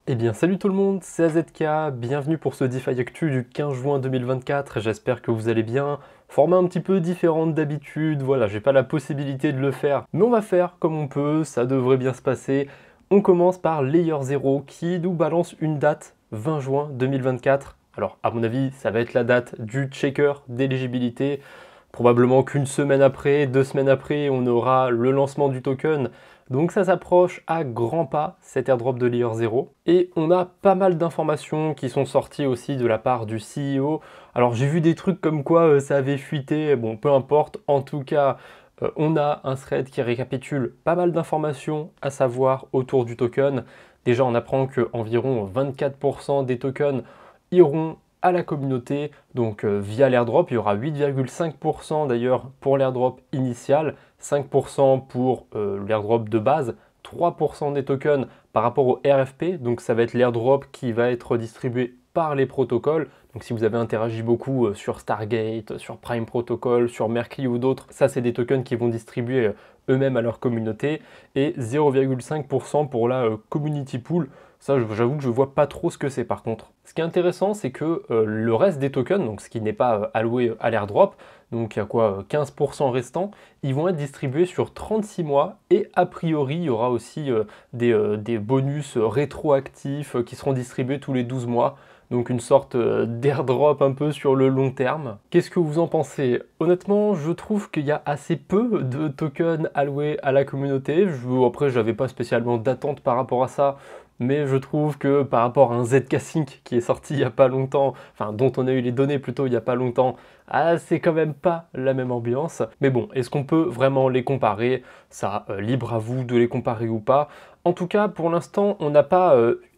Eh bien salut tout le monde, c'est AZK, bienvenue pour ce DeFi Actu du 15 juin 2024, j'espère que vous allez bien. Format un petit peu différente d'habitude, voilà, j'ai pas la possibilité de le faire, mais on va faire comme on peut, ça devrait bien se passer. On commence par Layer 0 qui nous balance une date, 20 juin 2024. Alors à mon avis, ça va être la date du checker d'éligibilité. Probablement qu'une semaine après, 2 semaines après, on aura le lancement du token. Donc ça s'approche à grands pas, cet airdrop de Layer 0. Et on a pas mal d'informations qui sont sorties aussi de la part du CEO. Alors j'ai vu des trucs comme quoi ça avait fuité, bon peu importe. En tout cas, on a un thread qui récapitule pas mal d'informations à savoir autour du token. Déjà on apprend que environ 24% des tokens iront à la communauté, donc via l'airdrop, il y aura 8,5% d'ailleurs pour l'airdrop initial, 5% pour l'airdrop de base, 3% des tokens par rapport au RFP, donc ça va être l'airdrop qui va être distribué par les protocoles. Donc si vous avez interagi beaucoup sur Stargate, sur Prime Protocol, sur Merkle ou d'autres, ça c'est des tokens qui vont distribuer eux-mêmes à leur communauté, et 0,5% pour la community pool. Ça, j'avoue que je vois pas trop ce que c'est par contre. Ce qui est intéressant, c'est que le reste des tokens, donc ce qui n'est pas alloué à l'airdrop, donc il y a quoi, 15% restant, ils vont être distribués sur 36 mois et a priori, il y aura aussi des bonus rétroactifs qui seront distribués tous les 12 mois. Donc une sorte d'airdrop un peu sur le long terme. Qu'est-ce que vous en pensez? Honnêtement, je trouve qu'il y a assez peu de tokens alloués à la communauté. Après, j'avais pas spécialement d'attente par rapport à ça, mais je trouve que par rapport à un ZK Sync qui est sorti il n'y a pas longtemps, enfin dont on a eu les données plutôt il n'y a pas longtemps, c'est quand même pas la même ambiance. Mais bon, est-ce qu'on peut vraiment les comparer? Ça, libre à vous de les comparer ou pas. En tout cas, pour l'instant, on n'a pas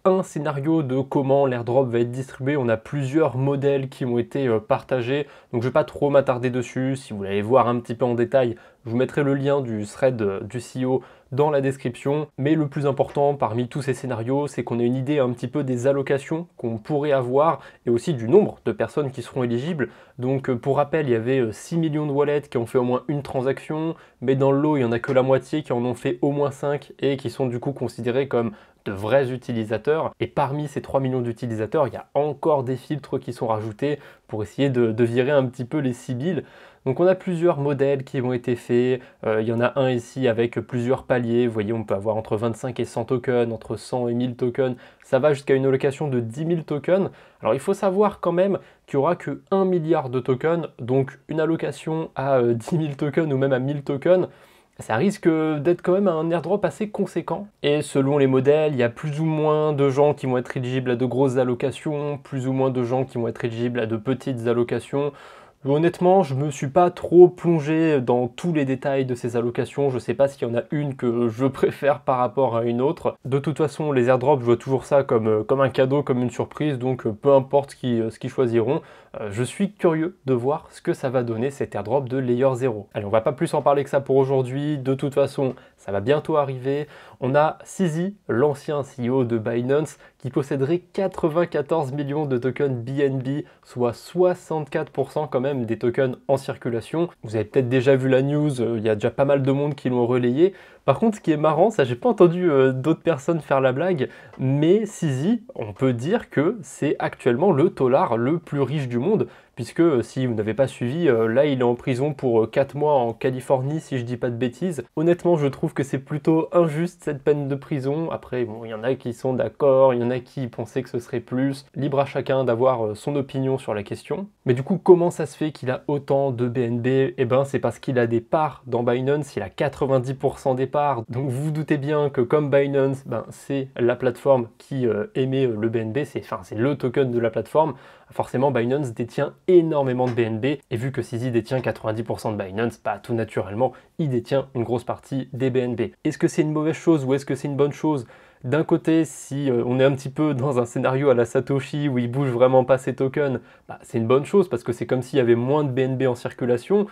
un scénario de comment l'airdrop va être distribué. On a plusieurs modèles qui ont été partagés, donc je ne vais pas trop m'attarder dessus. Si vous voulez aller voir un petit peu en détail, je vous mettrai le lien du thread du CEO dans la description. Mais le plus important parmi tous ces scénarios, c'est qu'on ait une idée un petit peu des allocations qu'on pourrait avoir et aussi du nombre de personnes qui seront éligibles. Donc pour rappel, il y avait 6 millions de wallets qui ont fait au moins une transaction, mais dans le lot, il n'y en a que la moitié qui en ont fait au moins 5 et qui sont du coup considérés comme de vrais utilisateurs. Et parmi ces 3 millions d'utilisateurs, il y a encore des filtres qui sont rajoutés pour essayer de virer un petit peu les sibylles. Donc on a plusieurs modèles qui ont été faits. Il y en a un ici avec plusieurs paliers. Vous voyez, on peut avoir entre 25 et 100 tokens, entre 100 et 1000 tokens. Ça va jusqu'à une allocation de 10 000 tokens. Alors il faut savoir quand même qu'il n'y aura que 1 milliard de tokens. Donc une allocation à 10 000 tokens ou même à 1000 tokens, ça risque d'être quand même un airdrop assez conséquent. Et selon les modèles, il y a plus ou moins de gens qui vont être éligibles à de grosses allocations, plus ou moins de gens qui vont être éligibles à de petites allocations. Honnêtement, je me suis pas trop plongé dans tous les détails de ces allocations. Je sais pas s'il y en a une que je préfère par rapport à une autre. De toute façon, les airdrops, je vois toujours ça comme un cadeau, comme une surprise. Donc peu importe ce qu'ils choisiront. Je suis curieux de voir ce que ça va donner cet airdrop de Layer 0. Allez, on va pas plus en parler que ça pour aujourd'hui. De toute façon, ça va bientôt arriver. On a CZ, l'ancien CEO de Binance, qui posséderait 94 millions de tokens BNB, soit 64% quand même des tokens en circulation. Vous avez peut-être déjà vu la news, il y a déjà pas mal de monde qui l'ont relayé. Par contre, ce qui est marrant, ça j'ai pas entendu d'autres personnes faire la blague, mais CZ, on peut dire que c'est actuellement le taular le plus riche du monde, puisque si vous n'avez pas suivi, là il est en prison pour 4 mois en Californie, si je dis pas de bêtises. Honnêtement, je trouve que c'est plutôt injuste cette peine de prison. Après, bon, il y en a qui sont d'accord, il y en a qui pensaient que ce serait plus. Libre à chacun d'avoir son opinion sur la question. Mais du coup, comment ça se fait qu'il a autant de BNB? Eh ben, c'est parce qu'il a des parts dans Binance, il a 90% des parts. Donc vous vous doutez bien que comme Binance, ben, c'est la plateforme qui émet le BNB, c'est le token de la plateforme. Forcément, Binance détient énormément de BNB, et vu que CZ détient 90% de Binance, bah, tout naturellement, il détient une grosse partie des BNB. Est-ce que c'est une mauvaise chose ou est-ce que c'est une bonne chose? D'un côté, si on est un petit peu dans un scénario à la Satoshi où il bouge vraiment pas ses tokens, bah, c'est une bonne chose parce que c'est comme s'il y avait moins de BNB en circulation.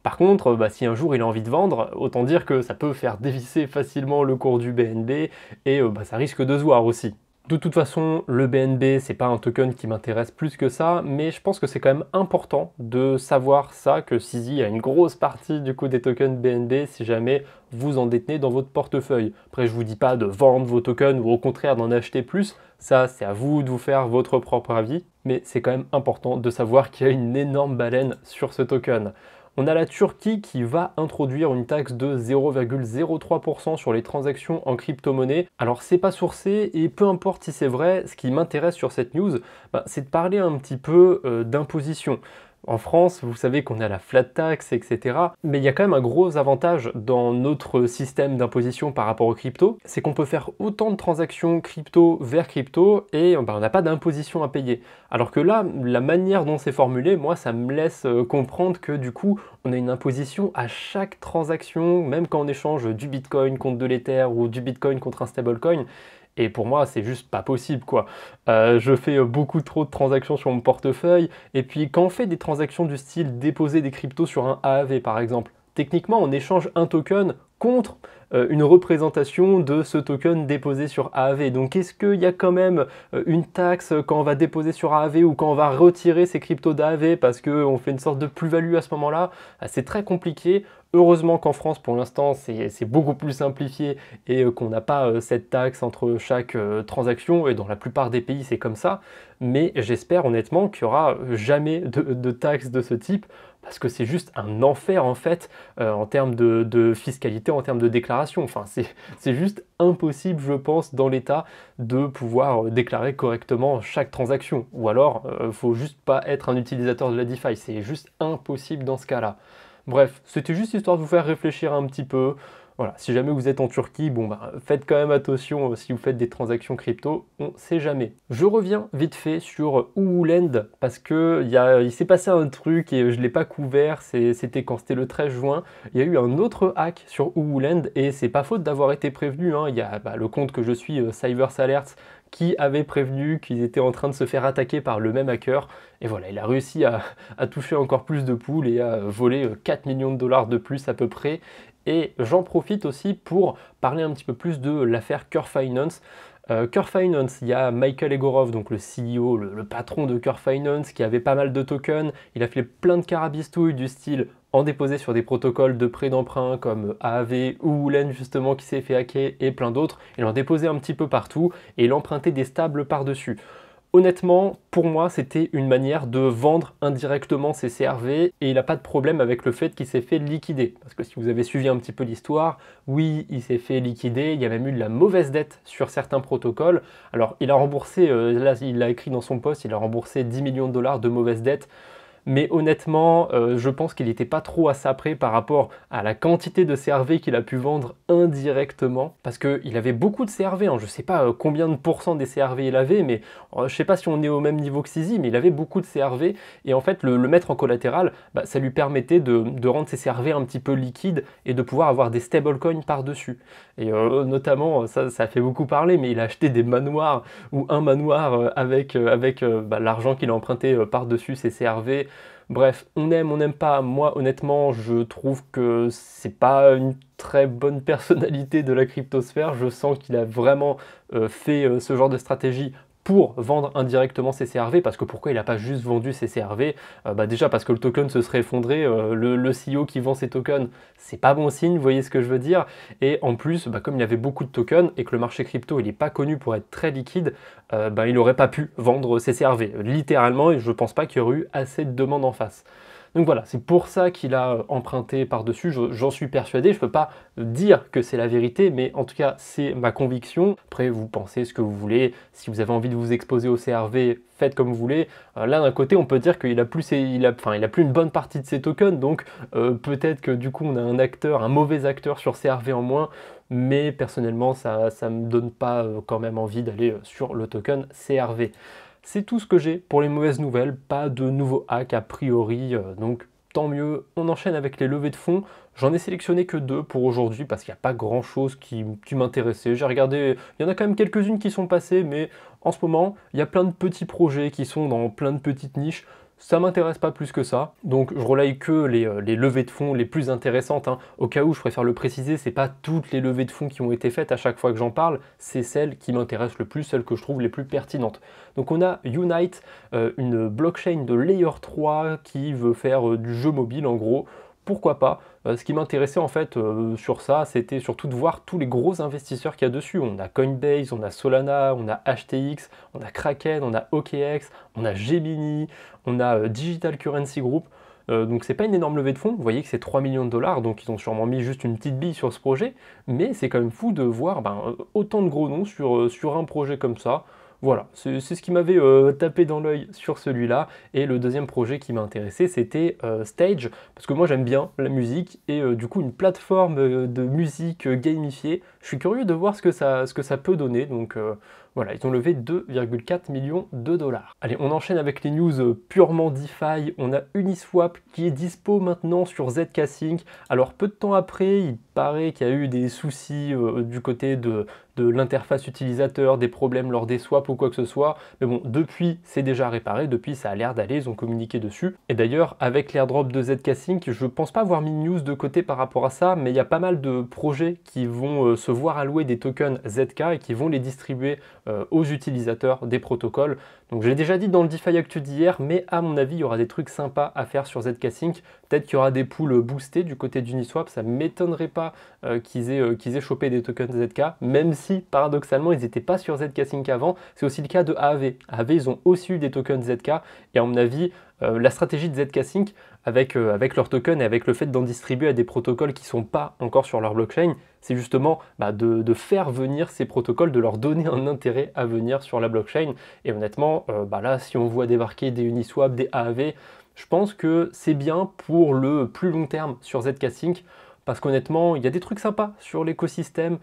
Par contre, bah, si un jour il a envie de vendre, autant dire que ça peut faire dévisser facilement le cours du BNB et bah, ça risque de se voir aussi. De toute façon, le BNB, c'est pas un token qui m'intéresse plus que ça, mais je pense que c'est quand même important de savoir ça, que CZ a une grosse partie du coup des tokens BNB si jamais vous en détenez dans votre portefeuille. Après, je vous dis pas de vendre vos tokens ou au contraire d'en acheter plus, ça c'est à vous de vous faire votre propre avis, mais c'est quand même important de savoir qu'il y a une énorme baleine sur ce token. On a la Turquie qui va introduire une taxe de 0,03% sur les transactions en crypto-monnaie. Alors c'est pas sourcé et peu importe si c'est vrai, ce qui m'intéresse sur cette news, c'est de parler un petit peu d'imposition. En France, vous savez qu'on a la flat tax, etc. Mais il y a quand même un gros avantage dans notre système d'imposition par rapport aux crypto, c'est qu'on peut faire autant de transactions crypto vers crypto et on n'a pas d'imposition à payer. Alors que là, la manière dont c'est formulé, moi, ça me laisse comprendre que du coup, on a une imposition à chaque transaction, même quand on échange du Bitcoin contre de l'Ether ou du Bitcoin contre un stablecoin. Et pour moi, c'est juste pas possible, quoi. Je fais beaucoup trop de transactions sur mon portefeuille. Et puis, quand on fait des transactions du style déposer des cryptos sur un AAV, par exemple, techniquement, on échange un token contre une représentation de ce token déposé sur AAV. Donc, est-ce qu'il y a quand même une taxe quand on va déposer sur AAV ou quand on va retirer ces cryptos d'AAV parce qu'on fait une sorte de plus-value à ce moment-là? C'est très compliqué. Heureusement qu'en France, pour l'instant, c'est beaucoup plus simplifié et qu'on n'a pas cette taxe entre chaque transaction, et dans la plupart des pays, c'est comme ça. Mais j'espère honnêtement qu'il n'y aura jamais de taxe de ce type, parce que c'est juste un enfer en fait, en termes de fiscalité, en termes de déclaration. Enfin, c'est juste impossible, je pense, dans l'État, de pouvoir déclarer correctement chaque transaction. Ou alors, faut juste pas être un utilisateur de la DeFi, c'est juste impossible dans ce cas-là. Bref, c'était juste histoire de vous faire réfléchir un petit peu. Voilà, si jamais vous êtes en Turquie, faites quand même attention si vous faites des transactions crypto, on ne sait jamais. Je reviens vite fait sur Ooland parce que il s'est passé un truc et je ne l'ai pas couvert, c'était quand c'était le 13 juin. Il y a eu un autre hack sur Ooland et c'est pas faute d'avoir été prévenu. Il y a le compte que je suis, Cybers Alerts, qui avait prévenu qu'ils étaient en train de se faire attaquer par le même hacker. Et voilà, il a réussi à toucher encore plus de poules et à voler 4 millions de dollars de plus à peu près. Et j'en profite aussi pour parler un petit peu plus de l'affaire Curve Finance. Curve Finance, il y a Michael Egorov, donc le CEO, le patron de Curve Finance, qui avait pas mal de tokens. Il a fait plein de carabistouilles du style en déposer sur des protocoles de prêt d'emprunt comme AAV ou Oolen justement qui s'est fait hacker et plein d'autres. Il en déposait un petit peu partout et il empruntait des stables par-dessus. Honnêtement, pour moi, c'était une manière de vendre indirectement ses CRV et il n'a pas de problème avec le fait qu'il s'est fait liquider. Parce que si vous avez suivi un petit peu l'histoire, oui, il s'est fait liquider, il y a même eu de la mauvaise dette sur certains protocoles. Alors, il a remboursé, là, il l'a écrit dans son post, il a remboursé 10 millions de dollars de mauvaise dette. Mais honnêtement, je pense qu'il n'était pas trop à ça près par rapport à la quantité de CRV qu'il a pu vendre indirectement. Parce qu'il avait beaucoup de CRV, je ne sais pas combien de pourcents des CRV il avait, mais je ne sais pas si on est au même niveau que CZ, mais il avait beaucoup de CRV. Et en fait, le mettre en collatéral, ça lui permettait de rendre ses CRV un petit peu liquides et de pouvoir avoir des stablecoins par-dessus. Et notamment, ça a fait beaucoup parler, mais il a acheté des manoirs ou un manoir avec l'argent qu'il a emprunté par-dessus ses CRV. Bref, on aime, on n'aime pas. Moi, honnêtement, je trouve que c'est pas une très bonne personnalité de la cryptosphère. Je sens qu'il a vraiment fait ce genre de stratégie pour vendre indirectement ses CRV, parce que pourquoi il n'a pas juste vendu ses CRV? Déjà parce que le token se serait effondré, le CEO qui vend ses tokens, c'est pas bon signe, vous voyez ce que je veux dire? Et en plus, comme il avait beaucoup de tokens et que le marché crypto il n'est pas connu pour être très liquide, il n'aurait pas pu vendre ses CRV, littéralement, et je pense pas qu'il y aurait eu assez de demandes en face. Donc voilà, c'est pour ça qu'il a emprunté par-dessus, j'en suis persuadé, je ne peux pas dire que c'est la vérité, mais en tout cas c'est ma conviction. Après vous pensez ce que vous voulez, si vous avez envie de vous exposer au CRV, faites comme vous voulez. Là d'un côté on peut dire qu'il a plus une bonne partie de ses tokens, donc peut-être que du coup on a un mauvais acteur sur CRV en moins, mais personnellement ça me donne pas quand même envie d'aller sur le token CRV. C'est tout ce que j'ai pour les mauvaises nouvelles, pas de nouveaux hacks a priori, donc tant mieux. On enchaîne avec les levées de fonds. J'en ai sélectionné que 2 pour aujourd'hui parce qu'il n'y a pas grand chose qui m'intéressait. J'ai regardé, il y en a quand même quelques-unes qui sont passées, mais en ce moment, il y a plein de petits projets qui sont dans plein de petites niches. Ça m'intéresse pas plus que ça, donc je relaye que les levées de fonds les plus intéressantes, hein. Au cas où, je préfère le préciser, c'est pas toutes les levées de fonds qui ont été faites à chaque fois que j'en parle, c'est celles qui m'intéressent le plus, celles que je trouve les plus pertinentes. Donc on a Unite, une blockchain de Layer 3 qui veut faire du jeu mobile en gros. Pourquoi pas? Ce qui m'intéressait en fait sur ça, c'était surtout de voir tous les gros investisseurs qu'il y a dessus. On a Coinbase, on a Solana, on a HTX, on a Kraken, on a OKX, on a Gemini, on a Digital Currency Group. Donc c'est pas une énorme levée de fonds, vous voyez que c'est 3 millions de dollars, donc ils ont sûrement mis juste une petite bille sur ce projet, mais c'est quand même fou de voir autant de gros noms sur un projet comme ça. Voilà, c'est ce qui m'avait tapé dans l'œil sur celui-là. Et le deuxième projet qui m'a intéressé, c'était Stage, parce que moi j'aime bien la musique, et du coup une plateforme de musique gamifiée. Je suis curieux de voir ce que ça peut donner, donc voilà, ils ont levé 2,4 millions de dollars. Allez, on enchaîne avec les news purement DeFi. On a Uniswap qui est dispo maintenant sur ZK-Sync. Alors peu de temps après, il paraît qu'il y a eu des soucis du côté de l'interface utilisateur, des problèmes lors des swaps ou quoi que ce soit. Mais bon, depuis, c'est déjà réparé, depuis ça a l'air d'aller, ils ont communiqué dessus. Et d'ailleurs, avec l'airdrop de ZK-Sync, je pense pas avoir mis une news de côté par rapport à ça, mais il y a pas mal de projets qui vont se voir allouer des tokens ZK et qui vont les distribuer aux utilisateurs des protocoles. Donc je l'ai déjà dit dans le DeFi Actu d'hier, mais à mon avis, il y aura des trucs sympas à faire sur ZK-Sync. Peut-être qu'il y aura des pools boostés du côté d'Uniswap, ça ne m'étonnerait pas qu'ils aient chopé des tokens ZK, même si paradoxalement ils n'étaient pas sur ZK-Sync avant. C'est aussi le cas de AAV. AAV, ils ont aussi eu des tokens ZK, et à mon avis, la stratégie de ZK-Sync, avec leurs tokens et avec le fait d'en distribuer à des protocoles qui ne sont pas encore sur leur blockchain, c'est justement de faire venir ces protocoles, de leur donner un intérêt à venir sur la blockchain. Et honnêtement, là, si on voit débarquer des Uniswap, des AAV, je pense que c'est bien pour le plus long terme sur ZK-Sync, parce qu'honnêtement, il y a des trucs sympas sur l'écosystème.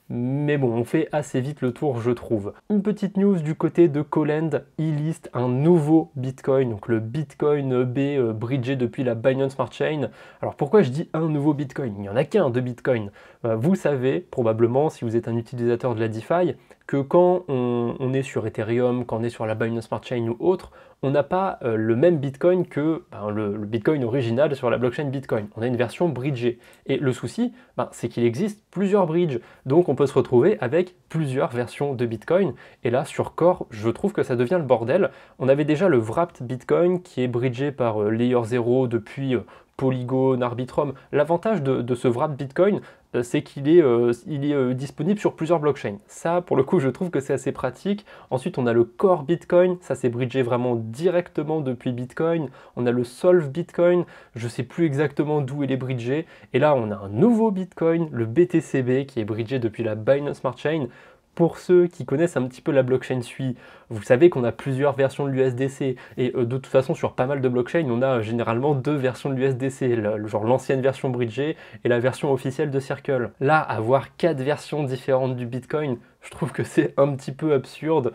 Mais bon, on fait assez vite le tour, je trouve. Une petite news du côté de Colend, il liste un nouveau Bitcoin, donc le Bitcoin B bridgé depuis la Binance Smart Chain. Alors pourquoi je dis un nouveau Bitcoin? Il n'y en a qu'un de Bitcoin. Vous savez, probablement, si vous êtes un utilisateur de la DeFi, que quand on est sur Ethereum, quand on est sur la Binance Smart Chain ou autre, on n'a pas le même Bitcoin que le Bitcoin original sur la blockchain Bitcoin. On a une version bridgée. Et le souci, c'est qu'il existe plusieurs bridges. Donc on peut se retrouver avec plusieurs versions de Bitcoin. Et là, sur Core, je trouve que ça devient le bordel. On avait déjà le Wrapped Bitcoin qui est bridgé par Layer 0 depuis Polygon, Arbitrum. L'avantage de ce Wrapped Bitcoin, c'est qu'il est disponible sur plusieurs blockchains. Ça, pour le coup, je trouve que c'est assez pratique. Ensuite, on a le Core Bitcoin, ça s'est bridgé vraiment directement depuis Bitcoin. On a le Solve Bitcoin, je ne sais plus exactement d'où il est bridgé. Et là, on a un nouveau Bitcoin, le BTCB, qui est bridgé depuis la Binance Smart Chain. Pour ceux qui connaissent un petit peu la blockchain SUI, vous savez qu'on a plusieurs versions de l'USDC, et de toute façon sur pas mal de blockchains, on a généralement deux versions de l'USDC, genre l'ancienne version bridgée et la version officielle de Circle. Là, avoir 4 versions différentes du Bitcoin, je trouve que c'est un petit peu absurde.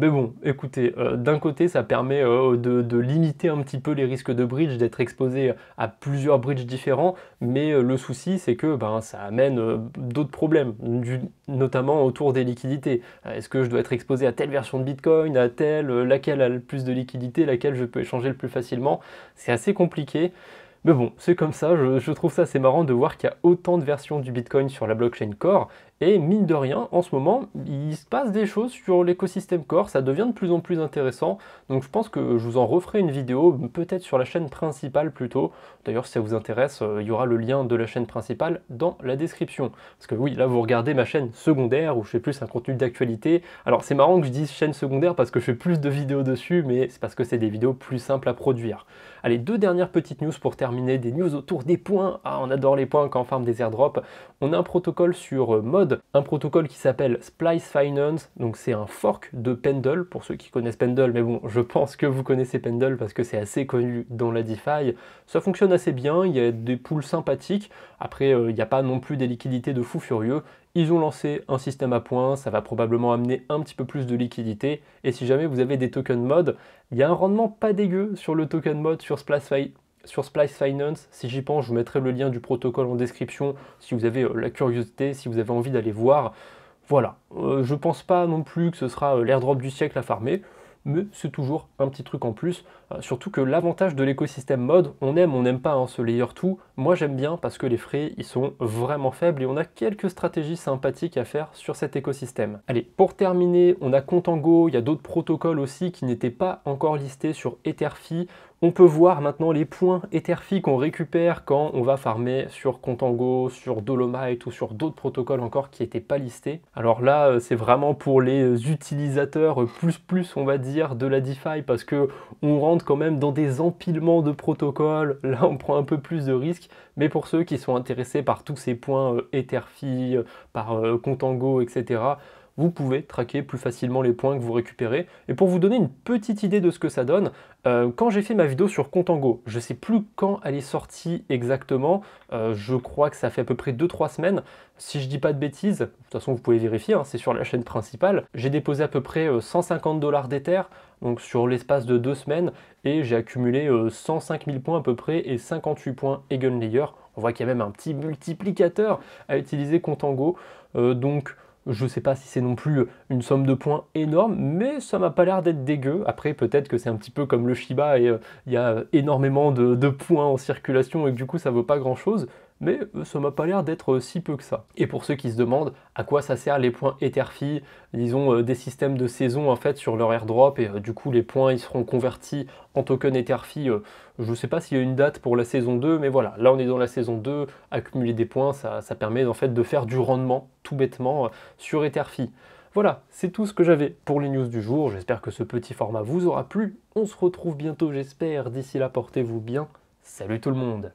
Mais bon, écoutez, d'un côté, ça permet de limiter un petit peu les risques de bridge, d'être exposé à plusieurs bridges différents, mais le souci, c'est que ça amène d'autres problèmes, notamment autour des liquidités. Est-ce que je dois être exposé à telle version de Bitcoin, à telle, laquelle a le plus de liquidité, laquelle je peux échanger le plus facilement? C'est assez compliqué. Mais bon, c'est comme ça, je trouve ça assez marrant de voir qu'il y a autant de versions du Bitcoin sur la blockchain Core, et mine de rien, en ce moment, il se passe des choses sur l'écosystème Core, ça devient de plus en plus intéressant, donc je pense que je vous en referai une vidéo, peut-être sur la chaîne principale plutôt. D'ailleurs, si ça vous intéresse, il y aura le lien de la chaîne principale dans la description. Parce que oui, là vous regardez ma chaîne secondaire, où je fais plus un contenu d'actualité. Alors c'est marrant que je dise chaîne secondaire parce que je fais plus de vidéos dessus, mais c'est parce que c'est des vidéos plus simples à produire. Allez, deux dernières petites news pour terminer, des news autour des points. Ah, on adore les points quand on farm des airdrops. On a un protocole sur Mod, un protocole qui s'appelle Splice Finance, donc c'est un fork de Pendle, pour ceux qui connaissent Pendle, mais bon, je pense que vous connaissez Pendle parce que c'est assez connu dans la DeFi. Ça fonctionne assez bien, il y a des pools sympathiques, après il n'y a pas non plus des liquidités de fou furieux. Ils ont lancé un système à points, ça va probablement amener un petit peu plus de liquidité, et si jamais vous avez des tokens Mod, il y a un rendement pas dégueu sur le token Mod sur Splice Finance. Si j'y pense, je vous mettrai le lien du protocole en description si vous avez la curiosité, si vous avez envie d'aller voir. Voilà, je pense pas non plus que ce sera l'airdrop du siècle à farmer, mais c'est toujours un petit truc en plus. Surtout que l'avantage de l'écosystème mode, on n'aime pas hein, ce layer 2. Moi j'aime bien parce que les frais ils sont vraiment faibles et on a quelques stratégies sympathiques à faire sur cet écosystème. Allez, pour terminer, on a Contango, il y a d'autres protocoles aussi qui n'étaient pas encore listés sur Etherfi. On peut voir maintenant les points Etherfi qu'on récupère quand on va farmer sur Contango, sur Dolomite ou sur d'autres protocoles encore qui n'étaient pas listés. Alors là, c'est vraiment pour les utilisateurs plus on va dire de la DeFi parce que on rentre quand même dans des empilements de protocoles. Là, on prend un peu plus de risques. Mais pour ceux qui sont intéressés par tous ces points Etherfi, par Contango, etc., vous pouvez traquer plus facilement les points que vous récupérez. Et pour vous donner une petite idée de ce que ça donne, quand j'ai fait ma vidéo sur Contango, je ne sais plus quand elle est sortie exactement, je crois que ça fait à peu près 2-3 semaines, si je dis pas de bêtises, de toute façon vous pouvez vérifier, hein, c'est sur la chaîne principale, j'ai déposé à peu près 150 $ d'Ether, donc sur l'espace de 2 semaines, et j'ai accumulé 105 000 points à peu près et 58 points Eigenlayer. On voit qu'il y a même un petit multiplicateur à utiliser Contango, donc je ne sais pas si c'est non plus une somme de points énorme, mais ça m'a pas l'air d'être dégueu. Après, peut-être que c'est un petit peu comme le Shiba et il y a énormément de points en circulation et que du coup ça vaut pas grand-chose. Mais ça m'a pas l'air d'être si peu que ça. Et pour ceux qui se demandent à quoi ça sert les points Etherfi, ils ont des systèmes de saison en fait sur leur airdrop et du coup les points ils seront convertis en token Etherfi. Je ne sais pas s'il y a une date pour la saison 2, mais voilà, là on est dans la saison 2, accumuler des points, ça permet en fait de faire du rendement tout bêtement sur Etherfi. Voilà, c'est tout ce que j'avais pour les news du jour. J'espère que ce petit format vous aura plu. On se retrouve bientôt, j'espère. D'ici là, portez-vous bien. Salut tout le monde!